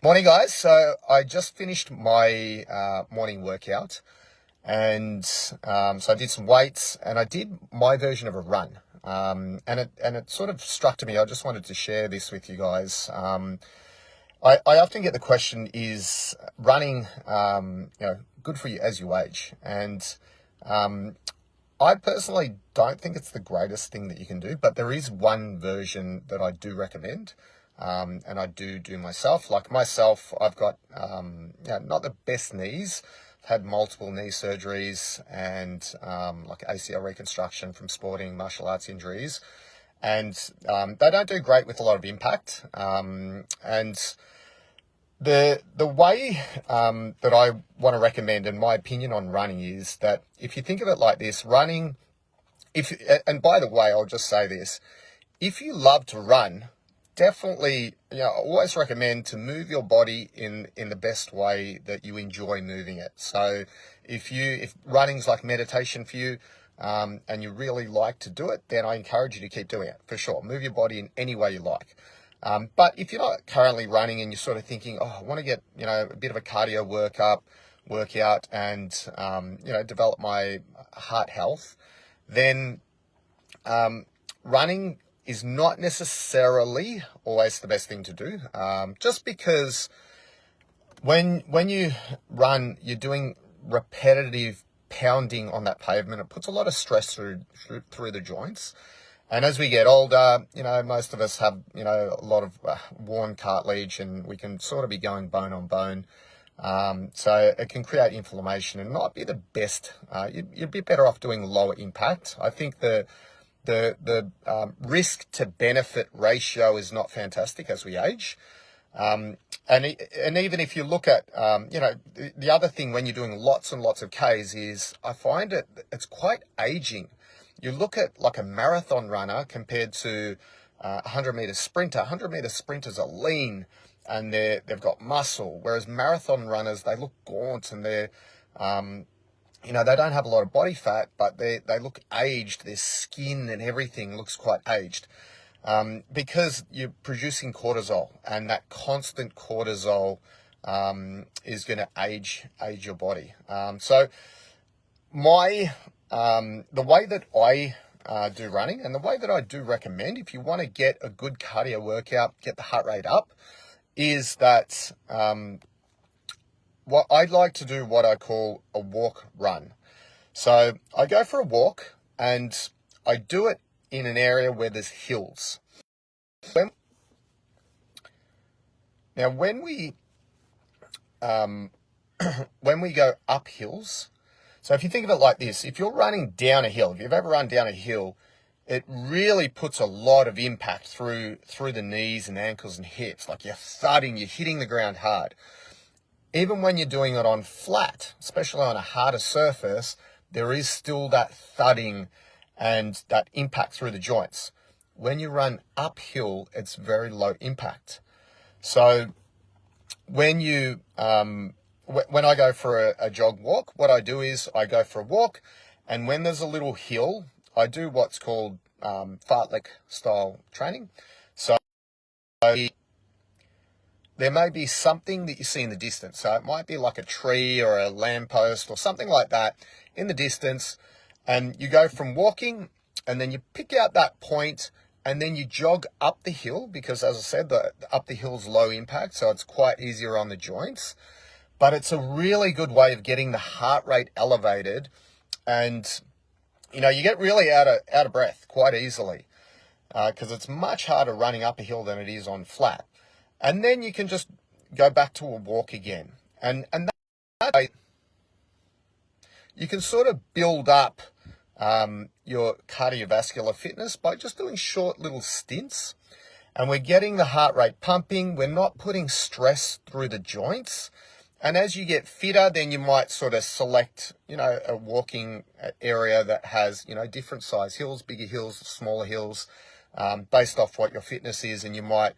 Morning, guys. So I just finished my morning workout, and so I did some weights, and I did my version of a run. And it sort of struck to me. I just wanted to share this with you guys. I often get the question: is running, good for you as you age? And I personally don't think it's the greatest thing that you can do, but there is one version that I do recommend. And I do myself. Like myself, I've got not the best knees. I've had multiple knee surgeries and like ACL reconstruction from sporting martial arts injuries, and they don't do great with a lot of impact. And the way that I want to recommend, in my opinion, on running is that if you think of it like this, running. And by the way, I'll just say this: if you love to run, definitely, I always recommend to move your body in the best way that you enjoy moving it. So if running's like meditation for you, and you really like to do it, then I encourage you to keep doing it for sure. Move your body in any way you like. But if you're not currently running and you're sort of thinking, oh, I want to get, a bit of a cardio workout and, develop my heart health, then, running is not necessarily always the best thing to do, just because when you run, you're doing repetitive pounding on that pavement. It puts a lot of stress through the joints. And as we get older, most of us have, a lot of worn cartilage, and we can sort of be going bone on bone. So it can create inflammation and not be the best. You'd be better off doing lower impact. I think the risk to benefit ratio is not fantastic as we age. And even if you look at, the other thing when you're doing lots and lots of Ks is I find it's quite aging. You look at like a marathon runner compared to a 100-meter sprinter. 100-meter sprinters are lean and they've got muscle, whereas marathon runners, they look gaunt and they're, they don't have a lot of body fat, but they look aged. Their skin and everything looks quite aged, because you're producing cortisol, and that constant cortisol is going to age your body. So the way that I do running, and the way that I do recommend, if you want to get a good cardio workout, get the heart rate up, is that what I'd like to do, what I call a walk run. So I go for a walk, and I do it in an area where there's hills. Now, when we go up hills, so if you think of it like this, if you're running down a hill, if you've ever run down a hill, it really puts a lot of impact through the knees and ankles and hips. Like you're thudding, you're hitting the ground hard. Even when you're doing it on flat, especially on a harder surface, there is still that thudding and that impact through the joints. When you run uphill, it's very low impact. So when when I go for a jog walk, what I do is I go for a walk, and when there's a little hill, I do what's called fartlek style training. So there may be something that you see in the distance. So it might be like a tree or a lamppost or something like that in the distance. And you go from walking, and then you pick out that point, and then you jog up the hill, because as I said, up the hill's low impact, so it's quite easier on the joints. But it's a really good way of getting the heart rate elevated, and you get really out of breath quite easily, because it's much harder running up a hill than it is on flat. And then you can just go back to a walk again, and that way you can sort of build up your cardiovascular fitness by just doing short little stints, and we're getting the heart rate pumping. We're not putting stress through the joints. And as you get fitter, then you might sort of select, a walking area that has, different size hills, bigger hills, smaller hills, based off what your fitness is. And you might,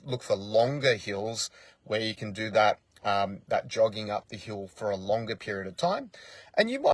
look for longer hills where you can do that jogging up the hill for a longer period of time. And you might